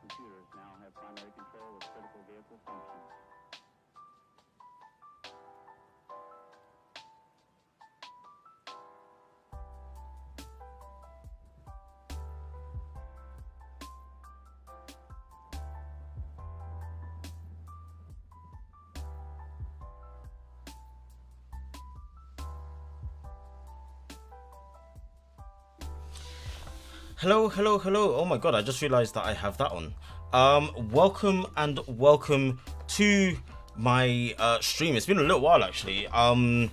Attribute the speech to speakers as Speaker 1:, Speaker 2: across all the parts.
Speaker 1: computers now have primary control of critical vehicle functions.
Speaker 2: Hello, hello, hello. Oh my god, I just realized that I have that on. Welcome and welcome to my stream. It's been a little while actually. I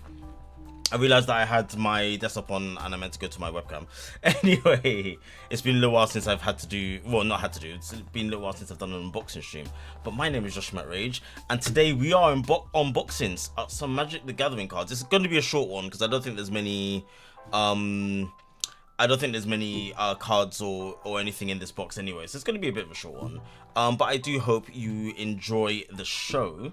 Speaker 2: realized that I had my desktop on and I meant to go to my webcam. Anyway, it's been a little while since I've had to do, well, not had to do, it's been a little while since I've done an unboxing stream. But my name is JSquishy, and today we are unboxing some Magic the Gathering cards. It's going to be a short one because I don't think there's many, cards or anything in this box anyway, so it's going to be a bit of a short one. But I do hope you enjoy the show.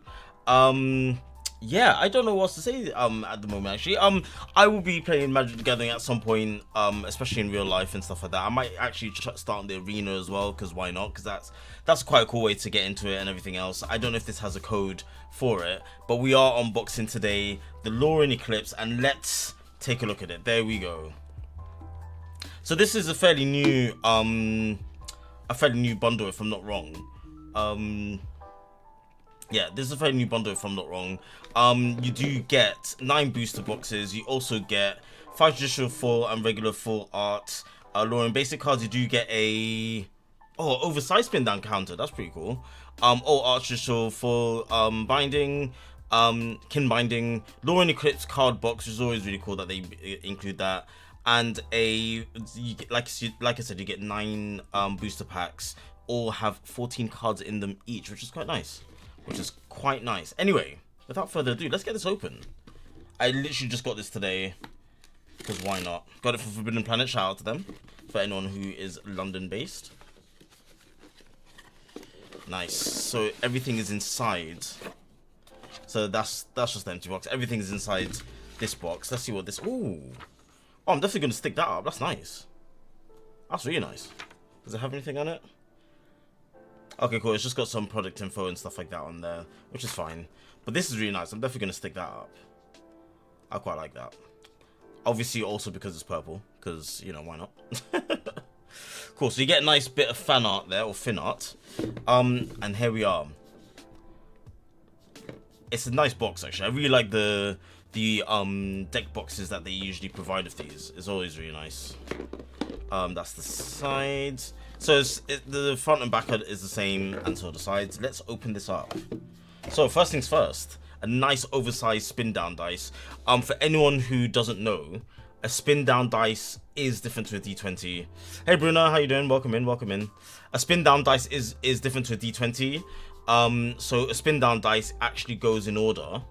Speaker 2: Yeah, I don't know what else to say at the moment actually. I will be playing Magic the Gathering at some point, especially in real life and stuff like that. I might actually start in the arena as well, because why not? Because that's quite a cool way to get into it and everything else. I don't know if this has a code for it, but we are unboxing today the Lorwyn Eclipsed, and let's take a look at it. There we go. So this is a fairly new bundle, if I'm not wrong. Yeah, this is a fairly new bundle, if I'm not wrong. You do get 9 booster boxes. You also get 5 traditional full and regular full art. Lorwyn basic cards. You do get a oversized spin down counter. That's pretty cool. All art traditional full binding. Kin binding. Lorwyn Eclipsed card box, which is always really cool that they include that. And like I said, you get 9 booster packs. All have 14 cards in them each, which is quite nice. Anyway, without further ado, let's get this open. I literally just got this today, because why not? Got it for Forbidden Planet, shout out to them, for anyone who is London based. Nice, so everything is inside. So that's just the empty box. Everything is inside this box. Let's see what this, ooh. Oh, I'm definitely going to stick that up, that's nice. That's really nice. Does it have anything on it? Okay, cool. It's just got some product info and stuff like that on there, which is fine. But this is really nice. I'm definitely going to stick that up. I quite like that. Obviously, also because it's purple, because, you know, why not? Cool. So you get a nice bit of fan art there, or fin art. And here we are. It's a nice box, actually. I really like the deck boxes that they usually provide of these. It's always really nice. That's the sides. So the front and back is the same, and so the sides. Let's open this up. So first things first, a nice oversized spin down dice. For anyone who doesn't know, a spin down dice is different to a D20. Hey Bruno, how you doing? Welcome in, welcome in. A spin down dice is different to a D20. So a spin down dice actually goes in order,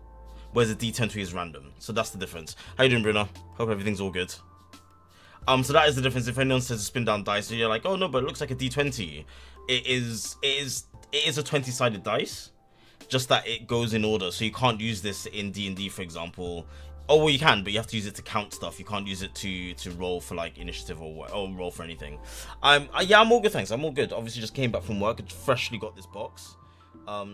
Speaker 2: whereas a D20 is random. So that's the difference. How you doing, Bruno? Hope everything's all good. So that is the difference. If anyone says a spin down dice, so you're like, oh no, but it looks like a D20. It is a 20-sided dice, just that it goes in order. So you can't use this in D&D, for example. Oh well, you can, but you have to use it to count stuff. You can't use it to roll for like initiative or roll for anything. Yeah, I'm all good, thanks. I'm all good. Obviously, just came back from work and freshly got this box.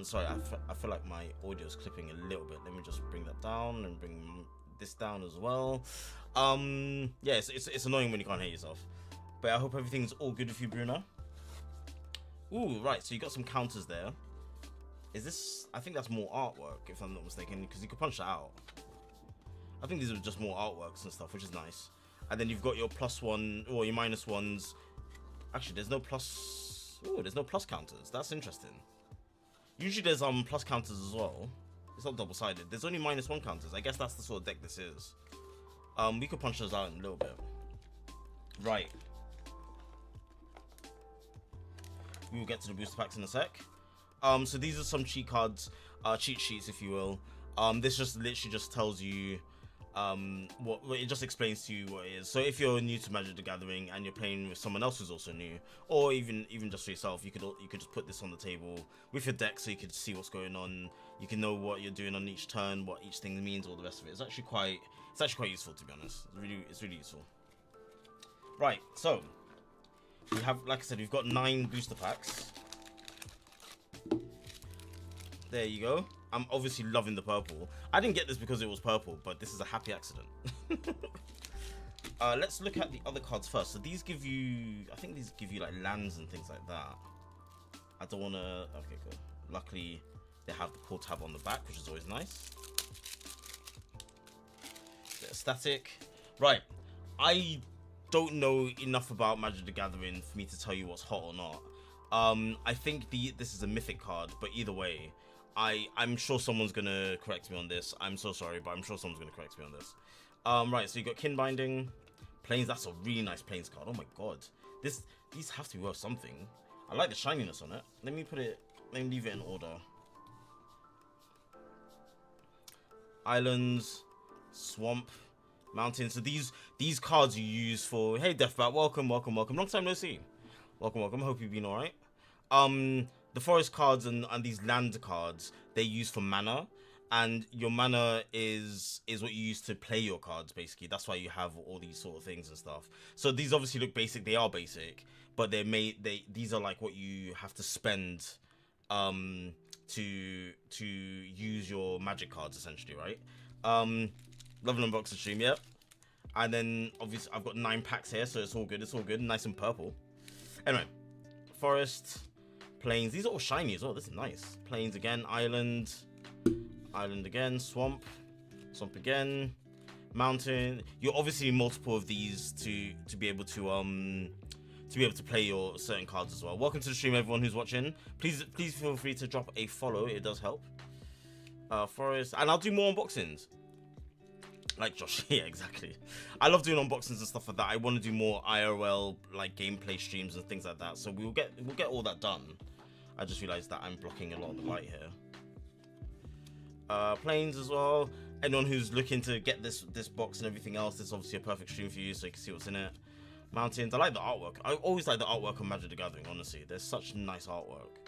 Speaker 2: Sorry, I feel like my audio is clipping a little bit. Let me just bring that down and bring this down as well. Yeah, it's annoying when you can't hear yourself, but I hope everything's all good with you, Bruno. Ooh, right, so you got some counters there. Is this, I think that's more artwork, if I'm not mistaken, because you could punch that out. I think these are just more artworks and stuff, which is nice. And then you've got your +1 or your -1s. Actually, there's no plus. Ooh, there's no plus counters. That's interesting. Usually there's plus counters as well. It's not double-sided. There's only -1 counters. I guess that's the sort of deck this is. We could punch those out in a little bit. Right. We will get to the booster packs in a sec. So these are some cheat cards, cheat sheets, if you will. This just literally just tells you, what it just explains to you what it is. So if you're new to Magic the Gathering and you're playing with someone else who's also new, or even just for yourself, you could just put this on the table with your deck so you could see what's going on. You can know what you're doing on each turn, what each thing means, all the rest of it. It's actually quite useful, to be honest. It's really useful. Right, so we have, like I said, we've got 9 booster packs. There you go. I'm obviously loving the purple. I didn't get this because it was purple, but this is a happy accident. Let's look at the other cards first. So these give you, I think these give you like lands and things like that. I don't want to, okay, cool. Luckily, they have the pull tab on the back, which is always nice. Bit of static. Right, I don't know enough about Magic the Gathering for me to tell you what's hot or not. I think this is a mythic card, but either way, I'm sure someone's gonna correct me on this. I'm so sorry, but I'm sure someone's gonna correct me on this. Right, so you got Kin Binding, Plains. That's a really nice Plains card. Oh my god, these have to be worth something. I like the shininess on it. Let me leave it in order. Islands, Swamp, Mountain. So these cards you use for, hey Deathbat, welcome. Long time no see. Welcome. Hope you've been alright. The forest cards and these land cards, they use for mana, and your mana is what you use to play your cards, basically. That's why you have all these sort of things and stuff. So these obviously look basic. They are basic, but these are like what you have to spend to use your magic cards, essentially, right? Love an unboxing stream, yep. And then obviously I've got 9 packs here, so it's all good, nice and purple. Anyway, forest, plains. These are all shiny as well. This is nice. Plains again, island again, swamp again, mountain. You obviously need multiple of these to be able to play your certain cards as well. Welcome to the stream, everyone who's watching. Please feel free to drop a follow. It does help. Forest, and I'll do more unboxings. Like Josh, yeah, exactly. I love doing unboxings and stuff like that. I want to do more IRL like gameplay streams and things like that. So we'll get all that done. I just realized that I'm blocking a lot of the light here. Plains as well. Anyone who's looking to get this box and everything else, this is obviously a perfect stream for you, so you can see what's in it. Mountains. I like the artwork. I always like the artwork on Magic the Gathering. Honestly, there's such nice artwork.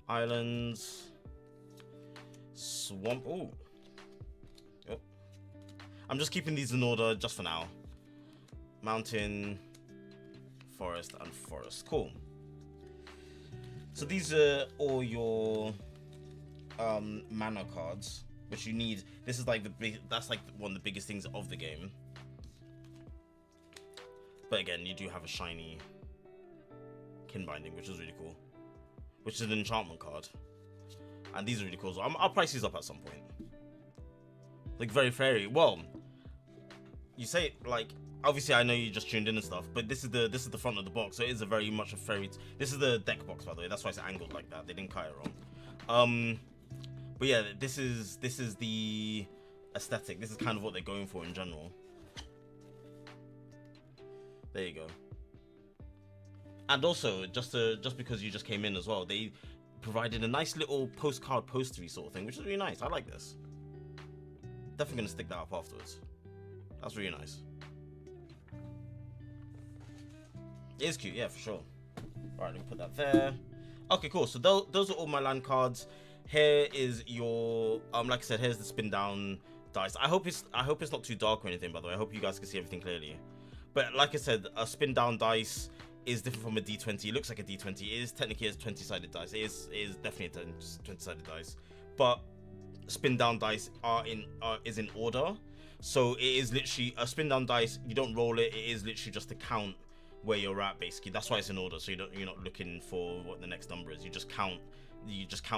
Speaker 2: Islands. Swamp. Ooh. Yep. I'm just keeping these in order just for now. Mountain, forest, and forest. Cool. So these are all your mana cards, which you need. This is like that's like one of the biggest things of the game. But again, you do have a shiny Kin Binding, which is really cool. Which is an enchantment card. And these are really cool. So I'll price these up at some point. Like very fairy. Well, you say like obviously I know you just tuned in and stuff, but this is the front of the box, so it is a very much a fairy. This is the deck box, by the way. That's why it's angled like that. They didn't cut it wrong. But yeah, this is the aesthetic. This is kind of what they're going for in general. There you go. And also, just because you just came in as well, they provided a nice little postcard postery sort of thing, which is really nice. I like this. Definitely gonna stick that up afterwards. That's really nice. It is cute, yeah, for sure. Alright, let me put that there. Okay, cool. So those are all my land cards. Here is your like I said, here's the spin down dice. I hope it's not too dark or anything, by the way. I hope you guys can see everything clearly. But like I said, a spin down dice is different from a D20. It looks like a D20. It is technically a 20-sided dice. It is definitely a 20-sided dice. But spin down dice is in order. So it is literally a spin down dice. You don't roll it. It is literally just to count where you're at, basically. That's why it's in order. So you're not looking for what the next number is. You just count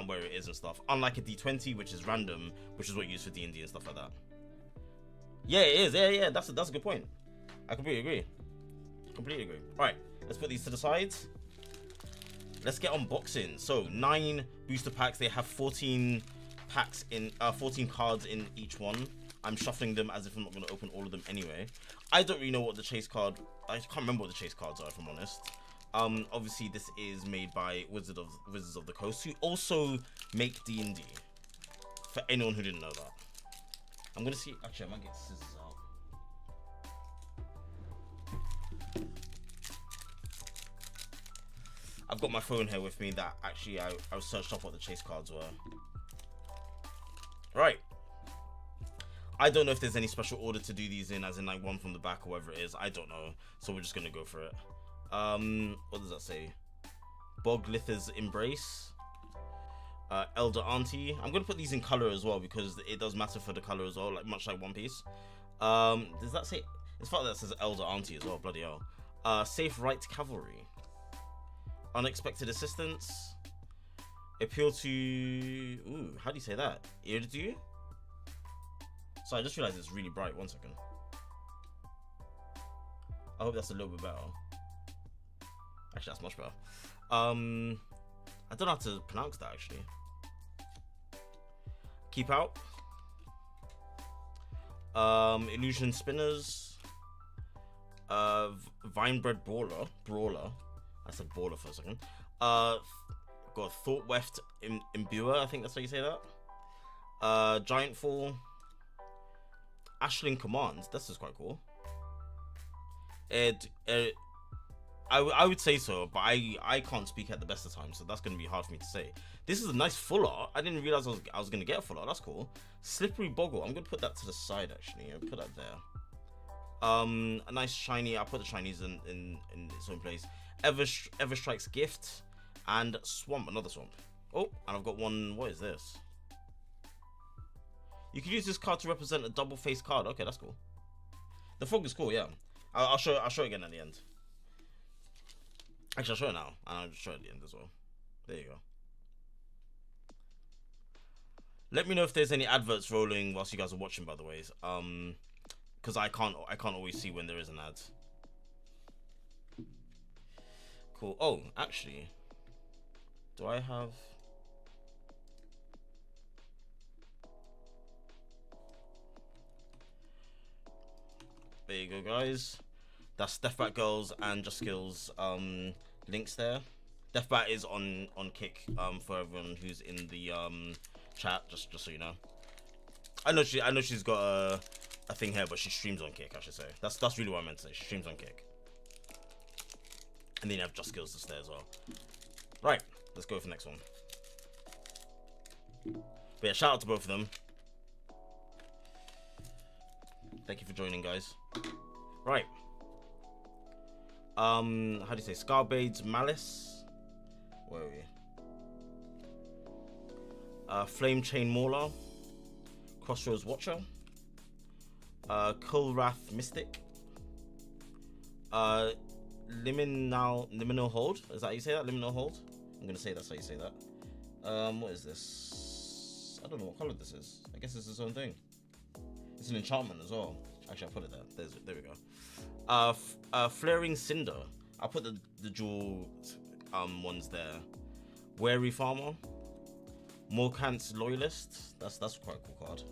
Speaker 2: where it is and stuff. Unlike a D20, which is random, which is what you use for D&D and stuff like that. Yeah, it is. Yeah. That's a good point. I completely agree. Alright, let's put these to the sides. Let's get unboxing. So 9 booster packs. They have 14 packs in 14 cards in each one. I'm shuffling them as if I'm not going to open all of them anyway. I don't really know what the chase card. I can't remember what the chase cards are, if I'm honest. Obviously this is made by Wizards of the Coast, who also make D&D. For anyone who didn't know that. I'm gonna see. Actually, I might get scissors out. I've got my phone here with me that actually I searched up what the chase cards were. Right. I don't know if there's any special order to do these in, as in like one from the back or whatever it is. I don't know. So we're just gonna go for it. What does that say? Boglither's Embrace. Elder Auntie. I'm gonna put these in color as well because it does matter for the color as well, like much like One Piece. Does that say? It's fact that says Elder Auntie as well. Bloody hell. Safe Right Cavalry. Unexpected Assistance. Appeal to. Ooh, how do you say that? Irdu? So I just realized it's really bright. 1 second. I hope that's a little bit better. Actually, that's much better. I don't know how to pronounce that actually. Keep Out. Illusion Spinners. Vinebread Brawler. I said Brawler for a second. Got Thought Weft Imbuer, I think that's how you say that. Giant Fall. Ashling Commands, this is quite cool. I would say so, but I can't speak at the best of times, so that's going to be hard for me to say. This is a nice full art. I didn't realize I was going to get a full art. That's cool. Slippery Boggle. I'm going to put that to the side, actually. I'll put that there. A nice shiny. I'll put the shinies in its own place. Ever Strikes Gift. And Swamp. Another Swamp. Oh, and I've got one. What is this? You can use this card to represent a double-faced card. Okay, that's cool. The frog is cool, yeah. I'll show it again at the end. Actually, I'll show it now, and I'll show it at the end as well. There you go. Let me know if there's any adverts rolling whilst you guys are watching, by the way. Because I can't always see when there is an ad. Cool. Oh, actually, do I have? There you go, guys. That's Deathbat Girls and Just Skills links there. Deathbat is on Kick for everyone who's in the chat, just so you know. I know she's got a thing here, but she streams on Kick, I should say. That's really what I meant to say. She streams on Kick. And then you have Just Skills to stay as well. Right, let's go for the next one. But yeah, shout out to both of them. Thank you for joining, guys. Right. How do you say? Scarbade's Malice. Where are we? Flame Chain Mauler. Crossroads Watcher. Kulrath Mystic. Liminal Hold. Is that how you say that? Liminal Hold? I'm gonna say that's how you say that. What is this? I don't know what color this is. I guess it's its own thing. It's an enchantment as well. Actually, I'll put it there. There we go. Flaring Cinder. I'll put the dual ones there. Wary Farmer. Morkant's Loyalist. That's quite a cool card.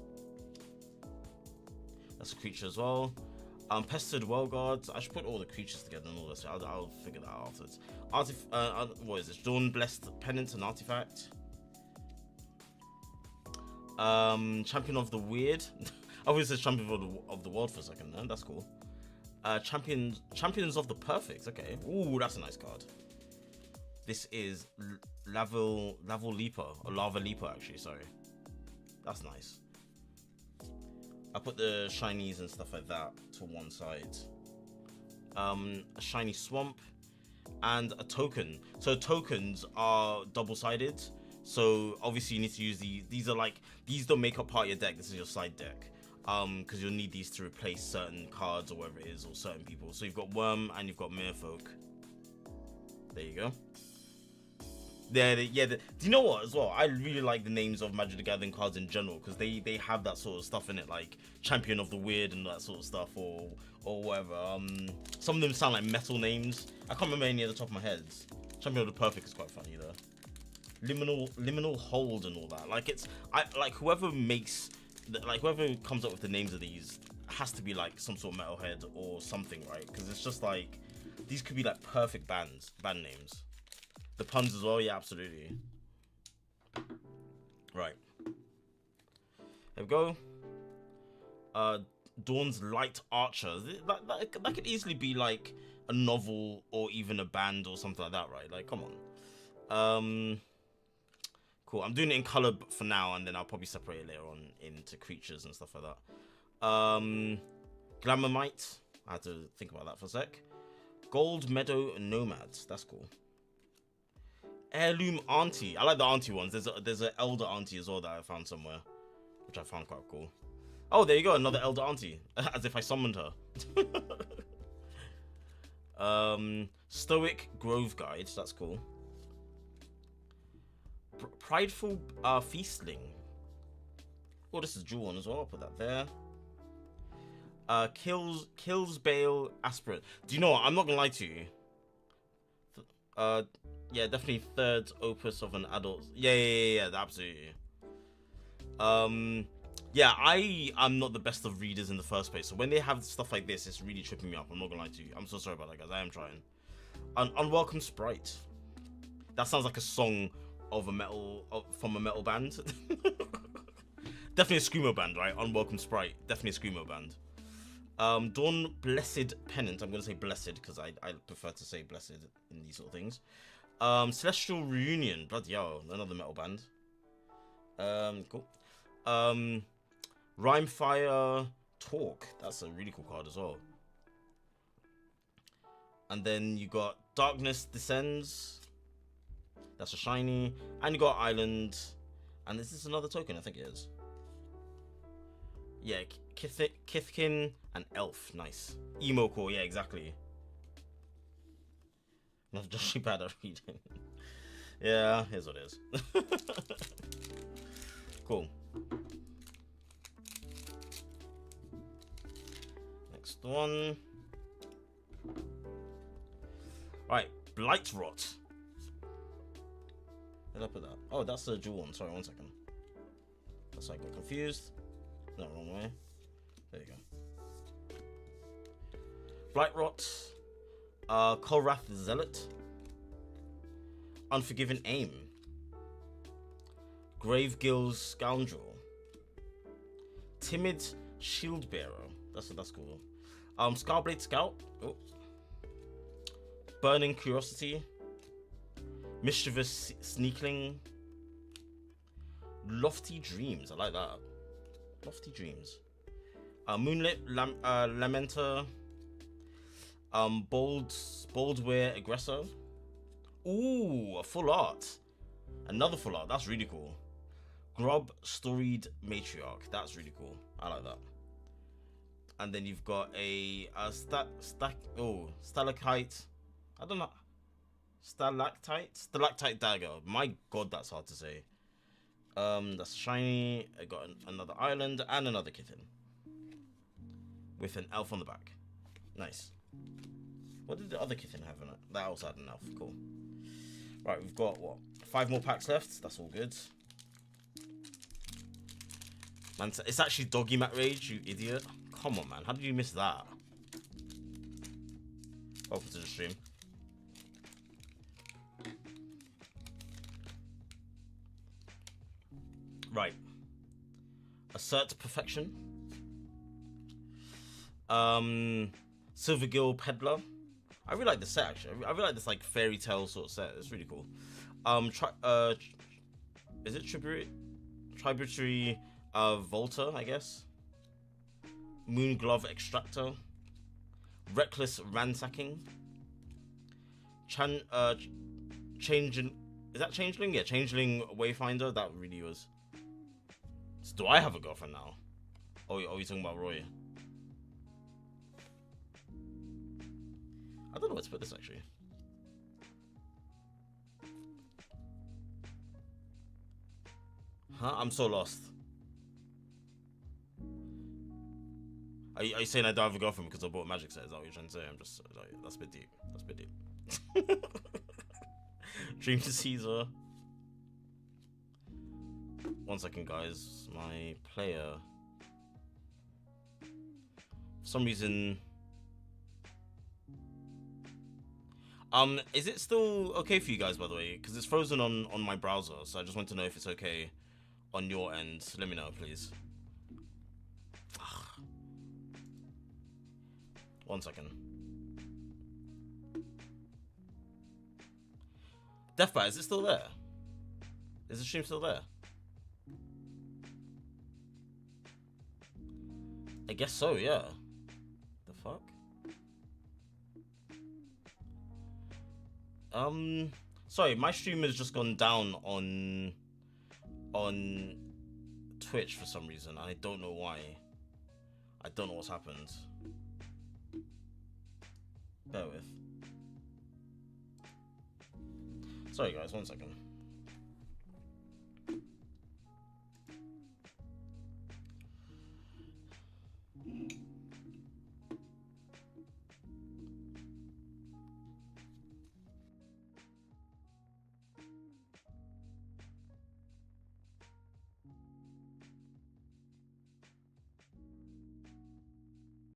Speaker 2: That's a creature as well. Pestered Wellguard. I should put all the creatures together and all this. I'll figure that out afterwards. What is this? Dawn Blessed Penance and Artifact. Champion of the Weird. I always said Champion of the World for a second. No? That's cool. Champions of the Perfect. Okay. Ooh, that's a nice card. This is Lava Leaper, actually. Sorry. That's nice. I put the shinies and stuff like that to one side. A shiny Swamp and a token. So tokens are double-sided. So obviously you need to use these. These don't make up part of your deck. This is your side deck. Because you'll need these to replace certain cards or whatever it is, or certain people. So you've got Worm and you've got Merfolk. There you go. Do you know what as well? I really like the names of Magic the Gathering cards in general because they have that sort of stuff in it, like Champion of the Weird and that sort of stuff, or whatever. Some of them sound like metal names. I can't remember any at the top of my head. Champion of the Perfect is quite funny though. Liminal Hold and all that. Whoever comes up with the names of these has to be like some sort of metalhead or something, right? Because it's just like these could be like perfect band names. The puns as well, yeah, absolutely. Right. There we go. Dawn's Light Archer. That could easily be like a novel or even a band or something like that, right? Like, come on. Cool. I'm doing it in color for now, and then I'll probably separate it later on into creatures and stuff like that. Glamourmite. I had to think about that for a sec. Gold Meadow Nomads. That's cool. Heirloom auntie. I like the auntie ones. There's an elder auntie as well that I found somewhere, which I found quite cool. Oh, there you go, another elder auntie. As if I summoned her. Stoic Grove Guide. That's cool. Prideful Feastling. Oh, this is a jewel one as well. I'll put that there. Kills Bale Aspirant. Do you know what? I'm not gonna lie to you. Yeah, definitely third opus of an adult. Yeah, absolutely. Yeah, I'm not the best of readers in the first place, so when they have stuff like this, it's really tripping me up. I'm not gonna lie to you. I'm so sorry about that, guys. I am trying. An Unwelcome Sprite. That sounds like a song of from a metal band. Definitely a screamo band, right? Unwelcome Sprite. Definitely a screamo band. Dawn Blessed Pennant. I'm gonna say blessed because I prefer to say blessed in these sort of things. Celestial Reunion. Bloody hell, another metal band. Cool. Rhymefire Talk. That's a really cool card as well. And then you got Darkness Descends. That's a shiny. And you got Island. And is this another token? I think it is. Yeah, Kithkin and Elf. Nice. Emo core, yeah, exactly. Not just bad at reading. Yeah, here's what it is. Cool. Next one. Right, Blight Rot. Where did I put that? Oh, that's the jewel one. Sorry, 1 second. That's why I got confused. No, wrong way. There you go. Blight Rot. Kolrath Zealot. Unforgiven Aim. Gravegill's Scoundrel. Timid Shield Bearer. That's cool. Scarblade Scout. Oh. Burning Curiosity. Mischievous Sneakling. Lofty Dreams. I like that. Lofty Dreams. Moonlit Lamenter. Boldwear Aggressor. Ooh, a full art. Another full art. That's really cool. Grub Storied Matriarch. That's really cool. I like that. And then you've got a Stalactite. I don't know. Stalactite Dagger. My god, that's hard to say. That's shiny. I got another island and another kitten. With an elf on the back. Nice. What did the other kitten have in it? That also had an elf. Cool. Right, we've got, what, 5 more packs left. That's all good. Man, it's actually Doggy Mat Rage, you idiot. Come on, man. How did you miss that? Welcome to the stream. Right. Assert Perfection. Silvergill Peddler. I really like the set, actually. I really like this, like, fairy tale sort of set. It's really cool. Is it Tributary Volta, I guess? Moon Glove Extractor. Reckless Ransacking. Changeling. Is that Changeling? Yeah, Changeling Wayfinder. That really was. So do I have a girlfriend now? Oh, are you talking about Roy? I don't know where to put this, actually. Huh? I'm so lost. Are you saying I don't have a girlfriend because I bought a magic set? Is that what you're trying to say? I'm just like, that's a bit deep. That's a bit deep. Dream to Caesar. 1 second, guys. My player. For some reason. Is it still okay for you guys, by the way? Because it's frozen on my browser, so I just want to know if it's okay on your end. Let me know, please. 1 second. Deathbat, is it still there? Is the stream still there? I guess so, yeah. The fuck? Sorry, my stream has just gone down on Twitch for some reason. I don't know why. I don't know what's happened. Bear with. Sorry guys, 1 second.